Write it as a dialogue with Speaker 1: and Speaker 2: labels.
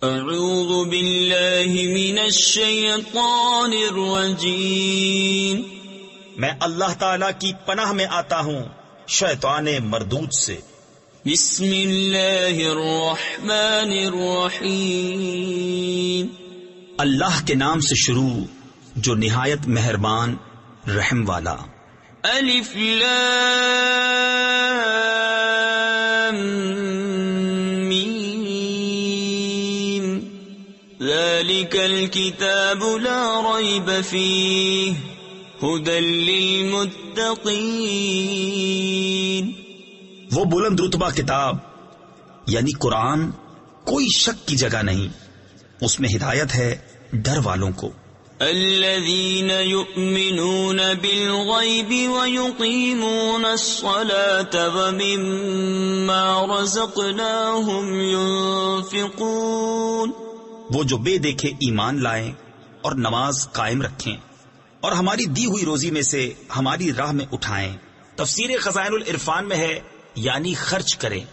Speaker 1: اعوذ باللہ من الشیطان الرجیم،
Speaker 2: میں اللہ تعالی کی پناہ میں آتا ہوں شیطان مردود سے۔
Speaker 1: بسم اللہ الرحمن الرحیم،
Speaker 2: اللہ کے نام سے شروع جو نہایت مہربان رحم والا۔
Speaker 1: الف لام میم، ذالک الکتاب لا ریب فیہ ھدی للمتقین۔
Speaker 2: وہ بلند رتبہ کتاب یعنی قرآن کوئی شک کی جگہ نہیں، اس میں ہدایت ہے ڈر والوں کو۔
Speaker 1: الذین یؤمنون بالغیب ویقیمون الصلاة ومما رزقناہم ینفقون۔
Speaker 2: وہ جو بے دیکھے ایمان لائیں اور نماز قائم رکھیں اور ہماری دی ہوئی روزی میں سے ہماری راہ میں اٹھائیں۔ تفسیر خزائن العرفان میں ہے یعنی خرچ کریں۔